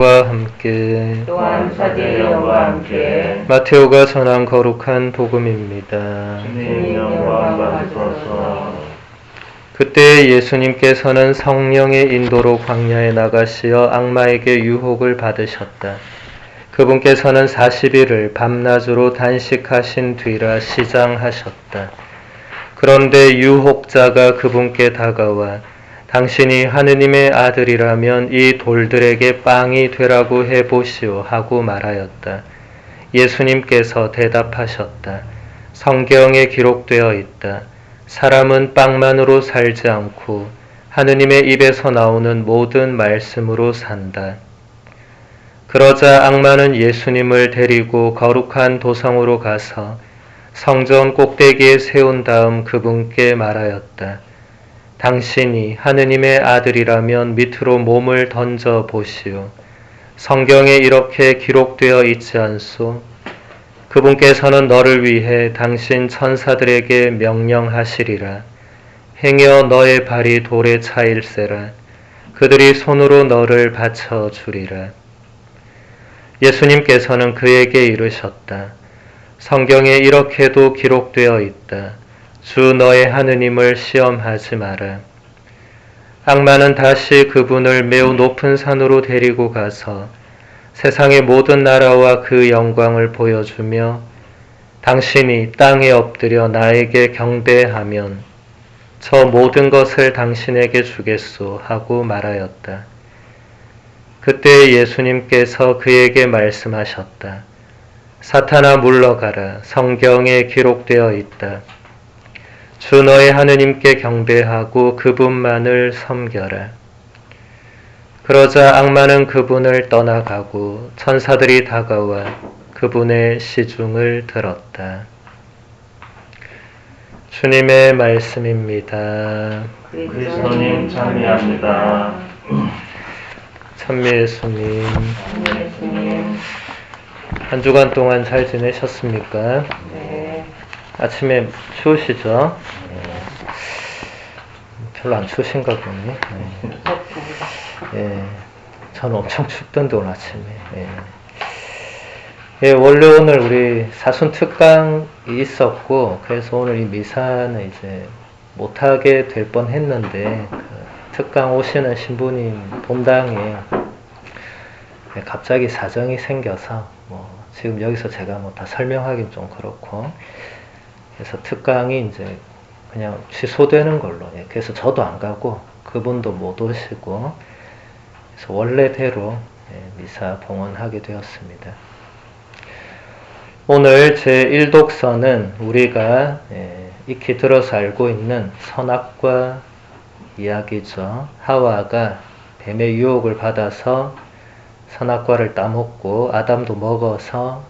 와 함께 또한 사제의 영과 함께 마테오가 전한 거룩한 복음입니다. 주님 영광 받으소서. 그때 예수님께서는 성령의 인도로 광야에 나가시어 악마에게 유혹을 받으셨다. 그분께서는 40일을 밤낮으로 단식하신 뒤라 시장하셨다. 그런데 유혹자가 그분께 다가와 당신이 하느님의 아들이라면 이 돌들에게 빵이 되라고 해보시오 하고 말하였다. 예수님께서 대답하셨다. 성경에 기록되어 있다. 사람은 빵만으로 살지 않고 하느님의 입에서 나오는 모든 말씀으로 산다. 그러자 악마는 예수님을 데리고 거룩한 도성으로 가서 성전 꼭대기에 세운 다음 그분께 말하였다. 당신이 하느님의 아들이라면 밑으로 몸을 던져 보시오. 성경에 이렇게 기록되어 있지 않소? 그분께서는 너를 위해 당신 천사들에게 명령하시리라. 행여 너의 발이 돌에 차일세라. 그들이 손으로 너를 받쳐주리라. 예수님께서는 그에게 이르셨다. 성경에 이렇게도 기록되어 있다. 주 너의 하느님을 시험하지 마라. 악마는 다시 그분을 매우 높은 산으로 데리고 가서 세상의 모든 나라와 그 영광을 보여주며 당신이 땅에 엎드려 나에게 경배하면 저 모든 것을 당신에게 주겠소 하고 말하였다. 그때 예수님께서 그에게 말씀하셨다. 사탄아 물러가라. 성경에 기록되어 있다. 주 너의 하느님께 경배하고 그분만을 섬겨라. 그러자 악마는 그분을 떠나가고 천사들이 다가와 그분의 시중을 들었다. 주님의 말씀입니다. 그리스도님 찬미합니다. 찬미 예수님. 예수님. 한 주간 동안 잘 지내셨습니까? 네. 아침에 추우시죠? 별로 안 추우신가 보네. 예, 저는 엄청 춥던데 오늘 아침에. 예, 원래 오늘 우리 사순 특강이 있었고, 그래서 오늘 이 미사는 이제 못하게 될 뻔했는데 그 특강 오시는 신부님 본당에 갑자기 사정이 생겨서 지금 여기서 제가 다 설명하기는 좀 그렇고, 그래서 특강이 이제 그냥 취소되는 걸로. 그래서 저도 안 가고 그분도 못 오시고, 그래서 원래대로 미사 봉헌하게 되었습니다. 오늘 제1독서는 우리가 익히 들어서 알고 있는 선악과 이야기죠. 하와가 뱀의 유혹을 받아서 선악과를 따먹고 아담도 먹어서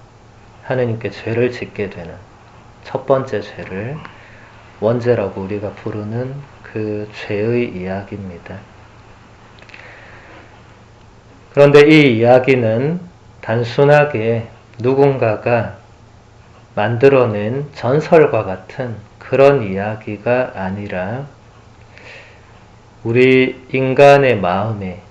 하느님께 죄를 짓게 되는 첫 번째 죄를 원죄라고 우리가 부르는 그 죄의 이야기입니다. 그런데 이 이야기는 단순하게 누군가가 만들어낸 전설과 같은 그런 이야기가 아니라 우리 인간의 마음에,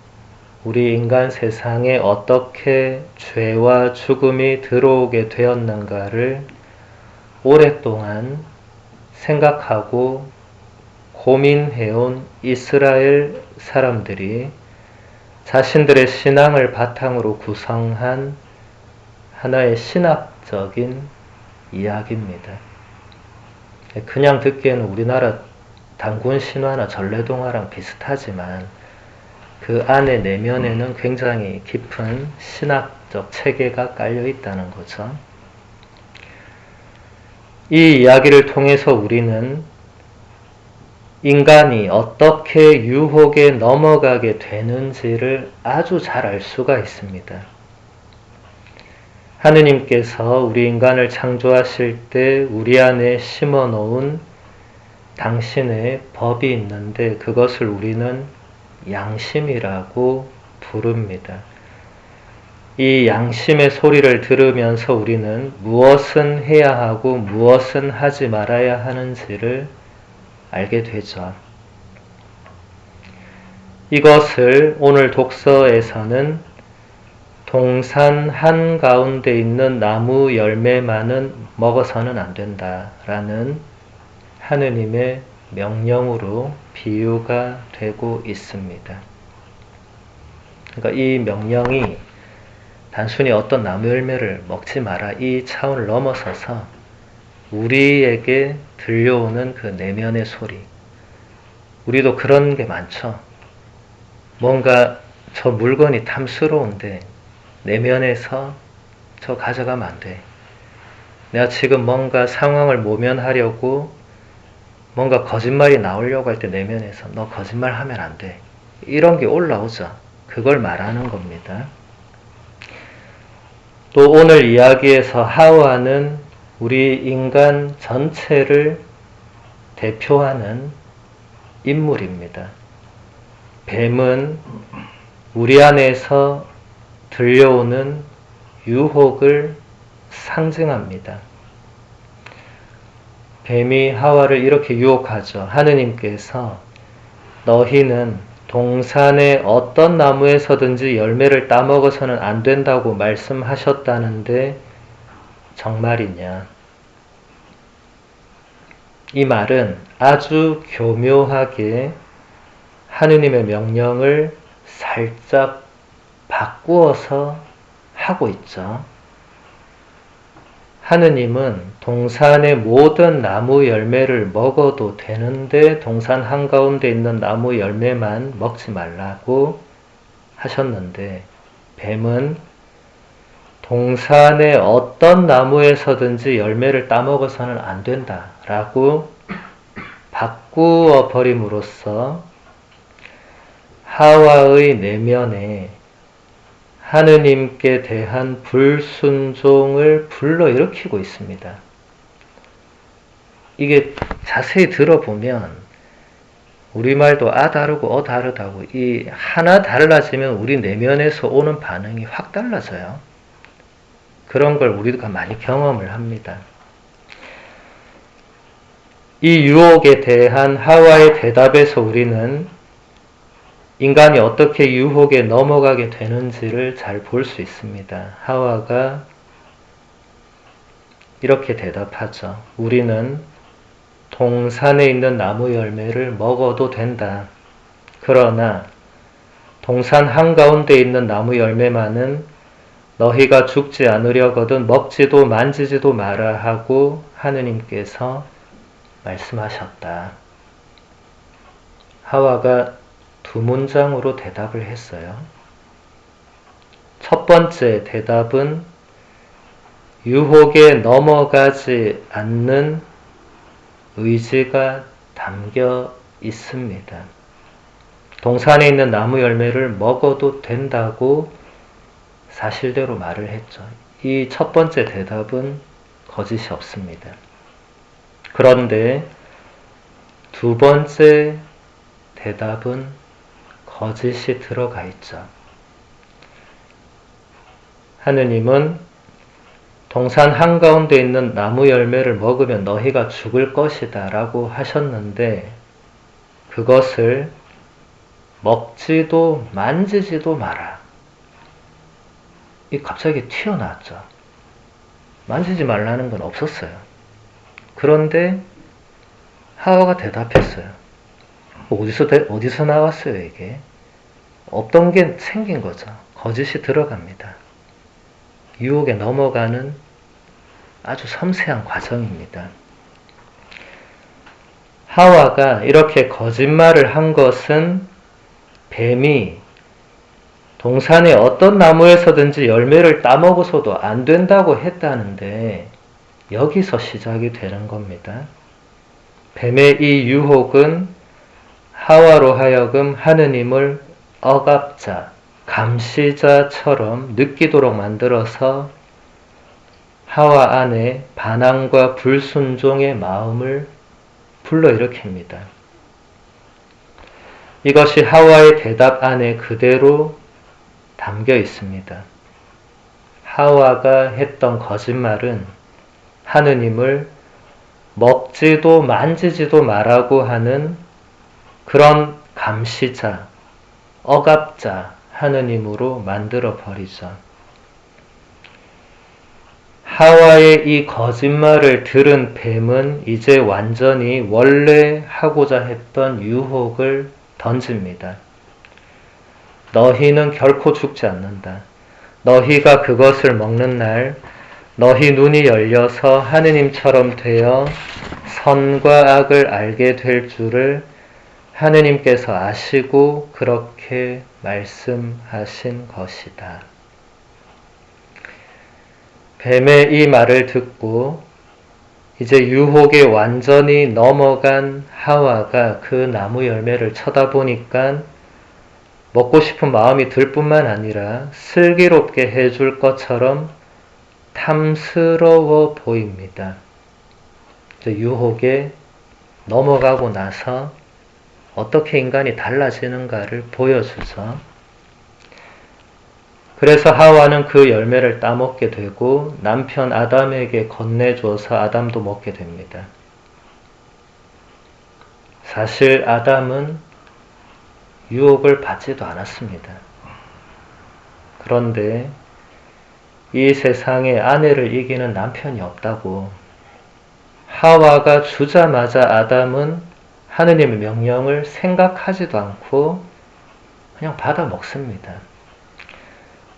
우리 인간 세상에 어떻게 죄와 죽음이 들어오게 되었는가를 오랫동안 생각하고 고민해온 이스라엘 사람들이 자신들의 신앙을 바탕으로 구성한 하나의 신학적인 이야기입니다. 그냥 듣기에는 우리나라 단군 신화나 전래동화랑 비슷하지만 그 안에 내면에는 굉장히 깊은 신학적 체계가 깔려 있다는 거죠. 이 이야기를 통해서 우리는 인간이 어떻게 유혹에 넘어가게 되는지를 아주 잘 알 수가 있습니다. 하느님께서 우리 인간을 창조하실 때 우리 안에 심어 놓은 당신의 법이 있는데 그것을 우리는 양심이라고 부릅니다. 이 양심의 소리를 들으면서 우리는 무엇은 해야 하고 무엇은 하지 말아야 하는지를 알게 되죠. 이것을 오늘 독서에서는 동산 한가운데 있는 나무 열매만은 먹어서는 안 된다라는 하느님의 명령으로 비유가 되고 있습니다. 그러니까 이 명령이 단순히 어떤 나무 열매를 먹지 마라 이 차원을 넘어서서 우리에게 들려오는 그 내면의 소리, 우리도 그런 게 많죠. 뭔가 저 물건이 탐스러운데 내면에서 저 가져가면 안 돼. 내가 지금 뭔가 상황을 모면하려고 뭔가 거짓말이 나오려고 할 때 내면에서 너 거짓말 하면 안 돼. 이런 게 올라오죠. 그걸 말하는 겁니다. 또 오늘 이야기에서 하와는 우리 인간 전체를 대표하는 인물입니다. 뱀은 우리 안에서 들려오는 유혹을 상징합니다. 뱀이 하와를 이렇게 유혹하죠. 하느님께서 너희는 동산의 어떤 나무에서든지 열매를 따먹어서는 안 된다고 말씀하셨다는데 정말이냐? 이 말은 아주 교묘하게 하느님의 명령을 살짝 바꾸어서 하고 있죠. 하느님은 동산의 모든 나무 열매를 먹어도 되는데 동산 한가운데 있는 나무 열매만 먹지 말라고 하셨는데 뱀은 동산의 어떤 나무에서든지 열매를 따먹어서는 안 된다라고 바꾸어 버림으로써 하와의 내면에 하느님께 대한 불순종을 불러일으키고 있습니다. 이게 자세히 들어보면 우리말도 아 다르고 어 다르다고 이 하나 달라지면 우리 내면에서 오는 반응이 확 달라져요. 그런 걸 우리가 많이 경험을 합니다. 이 유혹에 대한 하와의 대답에서 우리는 인간이 어떻게 유혹에 넘어가게 되는지를 잘 볼 수 있습니다. 하와가 이렇게 대답하죠. 우리는 동산에 있는 나무 열매를 먹어도 된다. 그러나 동산 한가운데 있는 나무 열매만은 너희가 죽지 않으려거든 먹지도 만지지도 마라 하고 하느님께서 말씀하셨다. 하와가 두 문장으로 대답을 했어요. 첫 번째 대답은 유혹에 넘어가지 않는 의지가 담겨 있습니다. 동산에 있는 나무 열매를 먹어도 된다고 사실대로 말을 했죠. 이 첫 번째 대답은 거짓이 없습니다. 그런데 두 번째 대답은 거짓이 들어가 있죠. 하느님은 동산 한가운데 있는 나무 열매를 먹으면 너희가 죽을 것이다 라고 하셨는데 그것을 먹지도 만지지도 마라. 이 갑자기 튀어나왔죠. 만지지 말라는 건 없었어요. 그런데 하와가 대답했어요. 어디서 나왔어요 이게? 없던 게 생긴 거죠. 거짓이 들어갑니다. 유혹에 넘어가는 아주 섬세한 과정입니다. 하와가 이렇게 거짓말을 한 것은 뱀이 동산의 어떤 나무에서든지 열매를 따먹어서도 안 된다고 했다는데 여기서 시작이 되는 겁니다. 뱀의 이 유혹은 하와로 하여금 하느님을 억압자, 감시자처럼 느끼도록 만들어서 하와 안에 반항과 불순종의 마음을 불러일으킵니다. 이것이 하와의 대답 안에 그대로 담겨 있습니다. 하와가 했던 거짓말은 하느님을 먹지도 만지지도 말라고 하는 그런 감시자, 억압자 하느님으로 만들어 버리죠. 하와의 이 거짓말을 들은 뱀은 이제 완전히 원래 하고자 했던 유혹을 던집니다. 너희는 결코 죽지 않는다. 너희가 그것을 먹는 날 너희 눈이 열려서 하느님처럼 되어 선과 악을 알게 될 줄을 하느님께서 아시고 그렇게 말씀하신 것이다. 뱀의 이 말을 듣고 이제 유혹에 완전히 넘어간 하와가 그 나무 열매를 쳐다보니까 먹고 싶은 마음이 들 뿐만 아니라 슬기롭게 해줄 것처럼 탐스러워 보입니다. 유혹에 넘어가고 나서 어떻게 인간이 달라지는가를 보여주죠. 그래서 하와는 그 열매를 따먹게 되고 남편 아담에게 건네줘서 아담도 먹게 됩니다. 사실 아담은 유혹을 받지도 않았습니다. 그런데 이 세상에 아내를 이기는 남편이 없다고 하와가 주자마자 아담은 하느님의 명령을 생각하지도 않고 그냥 받아 먹습니다.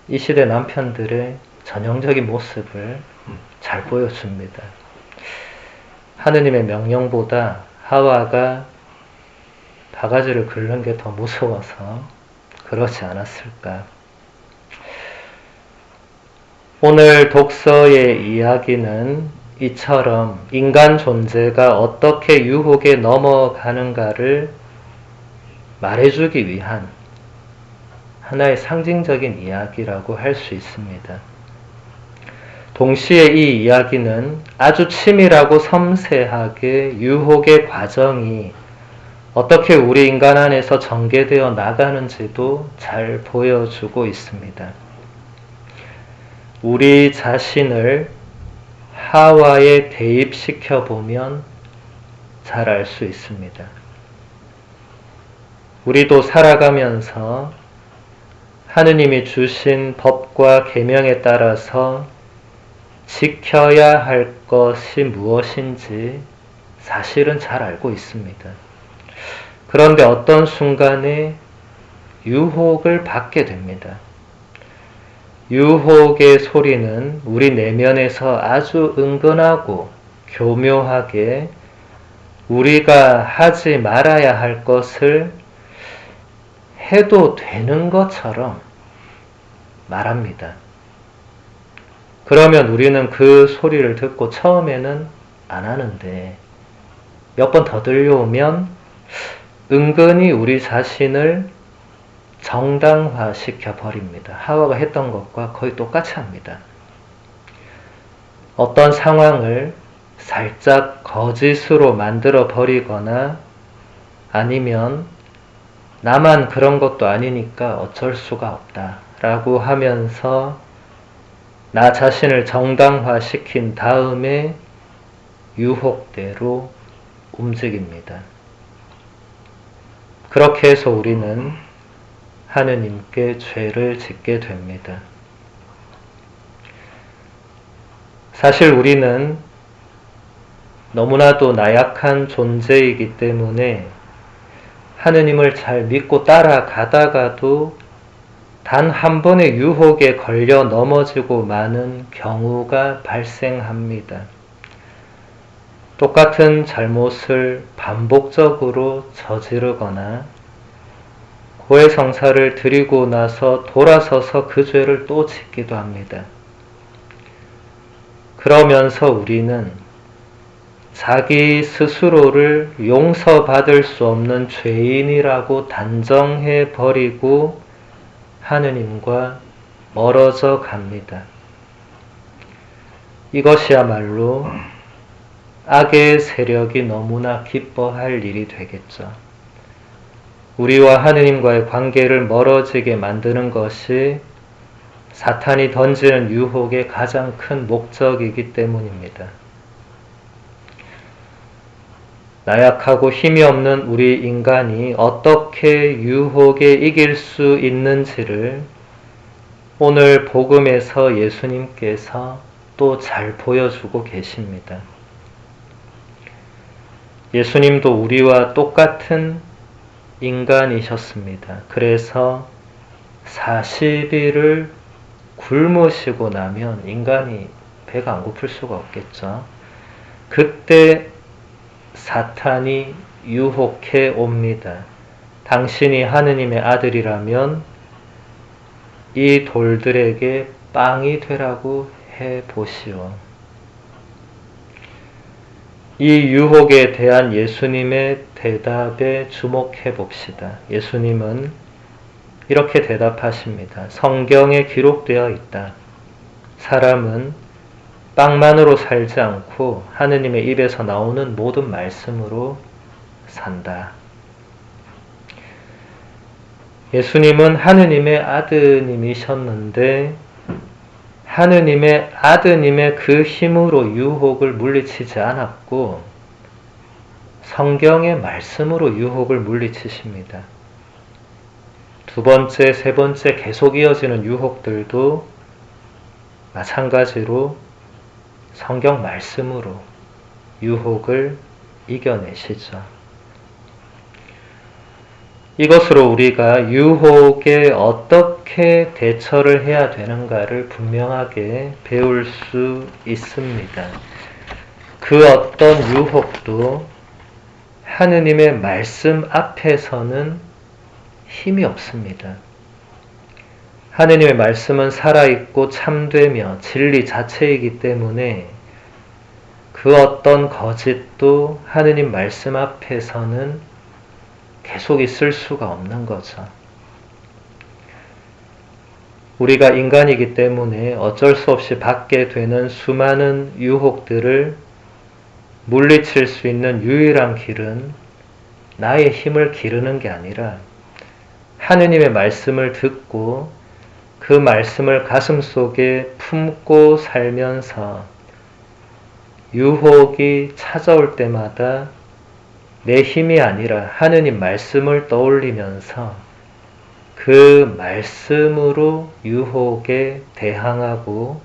이 시대 남편들의 전형적인 모습을 잘 보여줍니다. 하느님의 명령보다 하와가 바가지를 긁는 게 더 무서워서 그러지 않았을까. 오늘 독서의 이야기는 이처럼 인간 존재가 어떻게 유혹에 넘어가는가를 말해주기 위한 하나의 상징적인 이야기라고 할 수 있습니다. 동시에 이 이야기는 아주 치밀하고 섬세하게 유혹의 과정이 어떻게 우리 인간 안에서 전개되어 나가는지도 잘 보여주고 있습니다. 우리 자신을 하와에 대입시켜 보면 잘 알 수 있습니다. 우리도 살아가면서 하느님이 주신 법과 계명에 따라서 지켜야 할 것이 무엇인지 사실은 잘 알고 있습니다. 그런데 어떤 순간에 유혹을 받게 됩니다. 유혹의 소리는 우리 내면에서 아주 은근하고 교묘하게 우리가 하지 말아야 할 것을 해도 되는 것처럼 말합니다. 그러면 우리는 그 소리를 듣고 처음에는 안 하는데 몇 번 더 들려오면 은근히 우리 자신을 정당화시켜 버립니다. 하와가 했던 것과 거의 똑같이 합니다. 어떤 상황을 살짝 거짓으로 만들어 버리거나 아니면 나만 그런 것도 아니니까 어쩔 수가 없다 라고 하면서 나 자신을 정당화시킨 다음에 유혹대로 움직입니다. 그렇게 해서 우리는 하느님께 죄를 짓게 됩니다. 사실 우리는 너무나도 나약한 존재이기 때문에 하느님을 잘 믿고 따라가다가도 단 한 번의 유혹에 걸려 넘어지고 마는 경우가 발생합니다. 똑같은 잘못을 반복적으로 저지르거나 고해성사를 드리고 나서 돌아서서 그 죄를 또 짓기도 합니다. 그러면서 우리는 자기 스스로를 용서받을 수 없는 죄인이라고 단정해 버리고 하느님과 멀어져 갑니다. 이것이야말로 악의 세력이 너무나 기뻐할 일이 되겠죠. 우리와 하느님과의 관계를 멀어지게 만드는 것이 사탄이 던지는 유혹의 가장 큰 목적이기 때문입니다. 나약하고 힘이 없는 우리 인간이 어떻게 유혹에 이길 수 있는지를 오늘 복음에서 예수님께서 또 잘 보여주고 계십니다. 예수님도 우리와 똑같은 인간이셨습니다. 그래서 40일을 굶으시고 나면 인간이 배가 안 고플 수가 없겠죠. 그때 사탄이 유혹해 옵니다. 당신이 하느님의 아들이라면 이 돌들에게 빵이 되라고 해 보시오. 이 유혹에 대한 예수님의 대답에 주목해 봅시다. 예수님은 이렇게 대답하십니다. 성경에 기록되어 있다. 사람은 빵만으로 살지 않고 하느님의 입에서 나오는 모든 말씀으로 산다. 예수님은 하느님의 아드님이셨는데 하느님의 아드님의 그 힘으로 유혹을 물리치지 않았고 성경의 말씀으로 유혹을 물리치십니다. 두 번째, 세 번째 계속 이어지는 유혹들도 마찬가지로 성경 말씀으로 유혹을 이겨내시죠. 이것으로 우리가 유혹에 어떻게 대처를 해야 되는가를 분명하게 배울 수 있습니다. 그 어떤 유혹도 하느님의 말씀 앞에서는 힘이 없습니다. 하느님의 말씀은 살아있고 참되며 진리 자체이기 때문에 그 어떤 거짓도 하느님 말씀 앞에서는 계속 있을 수가 없는 거죠. 우리가 인간이기 때문에 어쩔 수 없이 받게 되는 수많은 유혹들을 물리칠 수 있는 유일한 길은 나의 힘을 기르는 게 아니라 하느님의 말씀을 듣고 그 말씀을 가슴속에 품고 살면서 유혹이 찾아올 때마다 내 힘이 아니라 하느님 말씀을 떠올리면서 그 말씀으로 유혹에 대항하고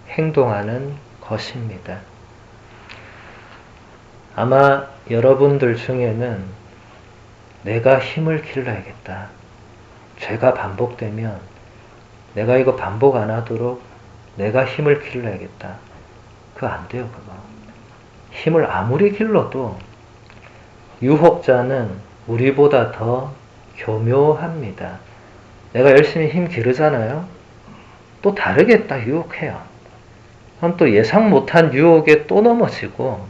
행동하는 것입니다. 아마 여러분들 중에는 내가 힘을 길러야겠다. 죄가 반복되면 내가 이거 반복 안 하도록 내가 힘을 길러야겠다. 그거 안 돼요, 그거. 힘을 아무리 길러도 유혹자는 우리보다 더 교묘합니다. 내가 열심히 힘 기르잖아요. 또 다르게 딱 유혹해요. 그럼 또 예상 못한 유혹에 또 넘어지고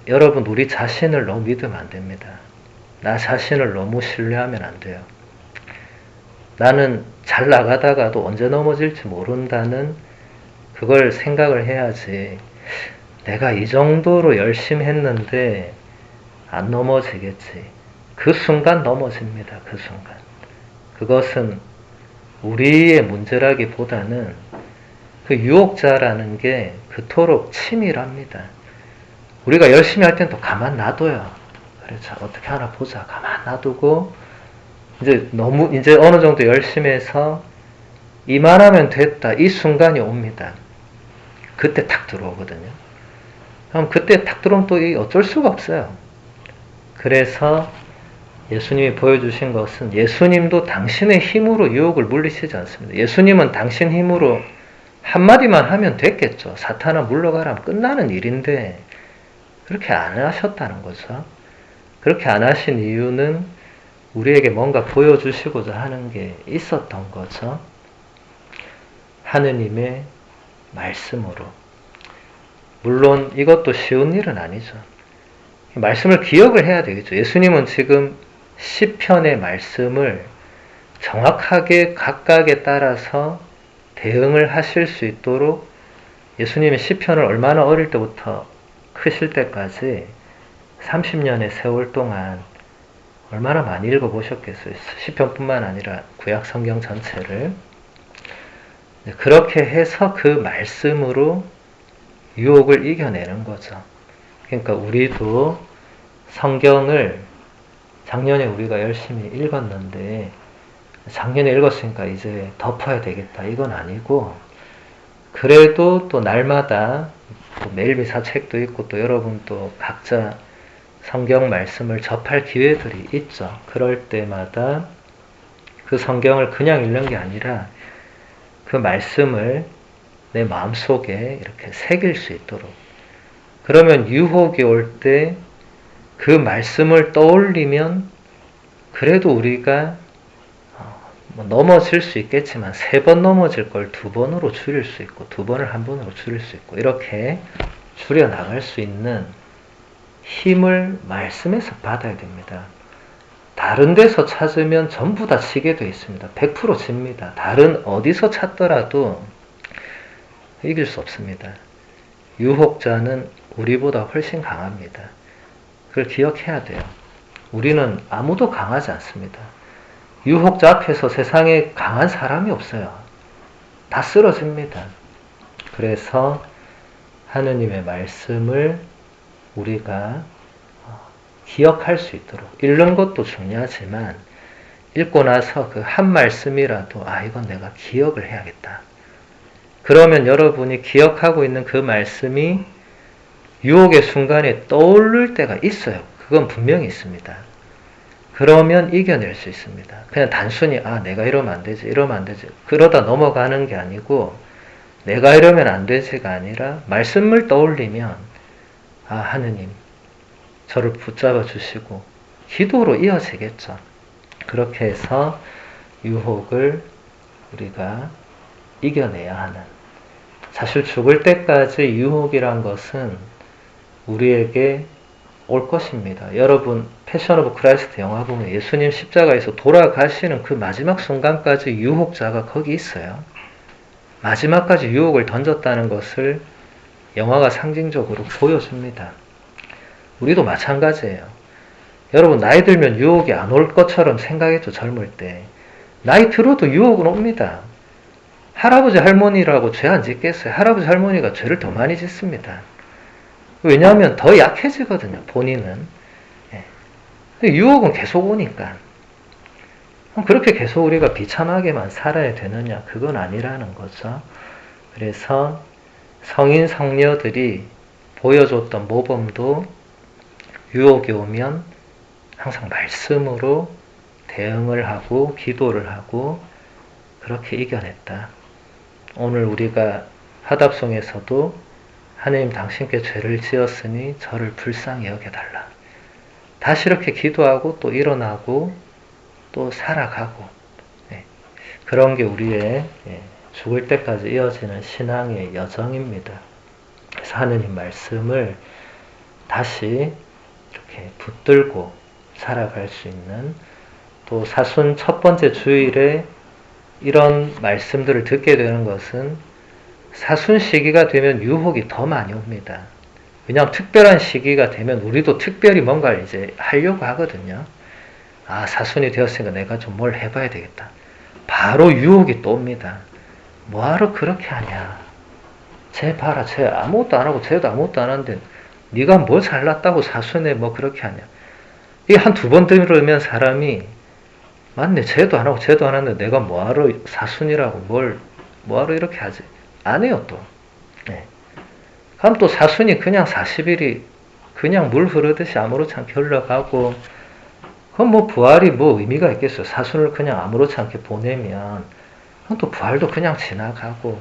여러분 우리 자신을 너무 믿으면 안 됩니다. 나 자신을 너무 신뢰하면 안 돼요. 나는 잘 나가다가도 언제 넘어질지 모른다는 그걸 생각을 해야지 내가 이 정도로 열심히 했는데 안 넘어지겠지. 그 순간 넘어집니다. 그 순간. 그것은 우리의 문제라기보다는 그 유혹자라는 게 그토록 치밀합니다. 우리가 열심히 할 땐 또 가만 놔둬요. 그래, 자, 어떻게 하나 보자. 가만 놔두고, 이제 어느 정도 열심히 해서 이만하면 됐다. 이 순간이 옵니다. 그때 탁 들어오거든요. 그럼 그때 탁 들어오면 또 어쩔 수가 없어요. 그래서 예수님이 보여주신 것은 예수님도 당신의 힘으로 유혹을 물리치지 않습니다. 예수님은 당신 힘으로 한마디만 하면 됐겠죠. 사탄아 물러가라 하면 끝나는 일인데 그렇게 안 하셨다는 거죠. 그렇게 안 하신 이유는 우리에게 뭔가 보여주시고자 하는 게 있었던 거죠. 하느님의 말씀으로. 물론 이것도 쉬운 일은 아니죠. 말씀을 기억을 해야 되겠죠. 예수님은 지금 시편의 말씀을 정확하게 각각에 따라서 대응을 하실 수 있도록 예수님의 시편을 얼마나 어릴 때부터 크실 때까지 30년의 세월 동안 얼마나 많이 읽어보셨겠어요. 시편뿐만 아니라 구약 성경 전체를. 그렇게 해서 그 말씀으로 유혹을 이겨내는 거죠. 그러니까 우리도 성경을 작년에 우리가 열심히 읽었는데 작년에 읽었으니까 이제 덮어야 되겠다. 이건 아니고 그래도 또 날마다 또 매일 미사 책도 있고 또 여러분 또 각자 성경 말씀을 접할 기회들이 있죠. 그럴 때마다 그 성경을 그냥 읽는 게 아니라 그 말씀을 내 마음속에 이렇게 새길 수 있도록, 그러면 유혹이 올 때 그 말씀을 떠올리면 그래도 우리가 넘어질 수 있겠지만 3번 넘어질 걸 2번으로 줄일 수 있고 2번을 1번으로 줄일 수 있고 이렇게 줄여나갈 수 있는 힘을 말씀에서 받아야 됩니다. 다른 데서 찾으면 전부 다 지게 되어 있습니다. 100% 집니다. 다른 어디서 찾더라도 이길 수 없습니다. 유혹자는 우리보다 훨씬 강합니다. 그걸 기억해야 돼요. 우리는 아무도 강하지 않습니다. 유혹자 앞에서 세상에 강한 사람이 없어요. 다 쓰러집니다. 그래서 하느님의 말씀을 우리가 기억할 수 있도록 읽는 것도 중요하지만 읽고 나서 그 한 말씀이라도 이건 내가 기억을 해야겠다. 그러면 여러분이 기억하고 있는 그 말씀이 유혹의 순간에 떠오를 때가 있어요. 그건 분명히 있습니다. 그러면 이겨낼 수 있습니다. 그냥 단순히 내가 이러면 안 되지, 이러면 안 되지, 그러다 넘어가는 게 아니고 내가 이러면 안 되지가 아니라 말씀을 떠올리면 하느님 저를 붙잡아 주시고 기도로 이어지겠죠. 그렇게 해서 유혹을 우리가 이겨내야 하는, 사실 죽을 때까지 유혹이란 것은 우리에게 올 것입니다. 여러분 패션 오브 크라이스트 영화 보면 예수님 십자가에서 돌아가시는 그 마지막 순간까지 유혹자가 거기 있어요. 마지막까지 유혹을 던졌다는 것을 영화가 상징적으로 보여줍니다. 우리도 마찬가지예요. 여러분 나이 들면 유혹이 안 올 것처럼 생각했죠. 젊을 때. 나이 들어도 유혹은 옵니다. 할아버지 할머니라고 죄 안 짓겠어요. 할아버지 할머니가 죄를 더 많이 짓습니다. 왜냐하면 더 약해지거든요. 본인은. 유혹은 계속 오니까. 그렇게 계속 우리가 비참하게만 살아야 되느냐? 그건 아니라는 거죠. 그래서 성인 성녀들이 보여줬던 모범도 유혹이 오면 항상 말씀으로 대응을 하고 기도를 하고 그렇게 이겨냈다. 오늘 우리가 화답송에서도 하느님 당신께 죄를 지었으니 저를 불쌍히 여겨달라. 다시 이렇게 기도하고 또 일어나고 또 살아가고 그런 게 우리의 죽을 때까지 이어지는 신앙의 여정입니다. 그래서 하느님 말씀을 다시 이렇게 붙들고 살아갈 수 있는, 또 사순 첫 번째 주일에 이런 말씀들을 듣게 되는 것은 사순 시기가 되면 유혹이 더 많이 옵니다. 왜냐하면 특별한 시기가 되면 우리도 특별히 뭔가를 이제 하려고 하거든요. 사순이 되었으니까 내가 좀 뭘 해봐야 되겠다. 바로 유혹이 또 옵니다. 뭐하러 그렇게 하냐. 쟤 봐라. 쟤 아무것도 안 하고 쟤도 아무것도 안 하는데 네가 뭘 잘났다고 사순에 뭐 그렇게 하냐. 이게 한 2번 들으면 사람이 맞네. 쟤도 안 하고 쟤도 안 하는데 내가 뭐하러 사순이라고 뭐하러 이렇게 하지. 안 해요 또. 그럼 또 사순이 그냥 40일이 그냥 물 흐르듯이 아무렇지 않게 흘러가고, 그럼 뭐 부활이 뭐 의미가 있겠어요. 사순을 그냥 아무렇지 않게 보내면 그럼 또 부활도 그냥 지나가고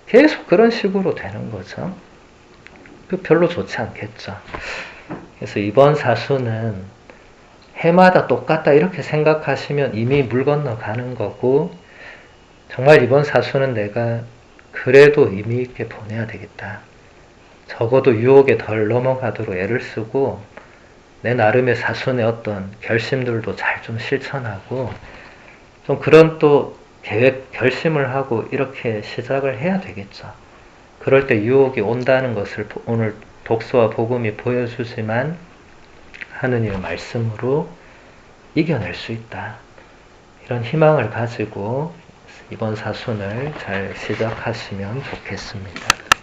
계속 그런 식으로 되는 거죠. 그 별로 좋지 않겠죠. 그래서 이번 사순은 해마다 똑같다 이렇게 생각하시면 이미 물 건너가는 거고, 정말 이번 사순은 내가 그래도 의미 있게 보내야 되겠다. 적어도 유혹에 덜 넘어가도록 애를 쓰고 내 나름의 사순의 어떤 결심들도 잘 좀 실천하고 좀 그런 또 계획, 결심을 하고 이렇게 시작을 해야 되겠죠. 그럴 때 유혹이 온다는 것을 오늘 독서와 복음이 보여주지만 하느님의 말씀으로 이겨낼 수 있다. 이런 희망을 가지고 이번 사순을 잘 시작하시면 좋겠습니다.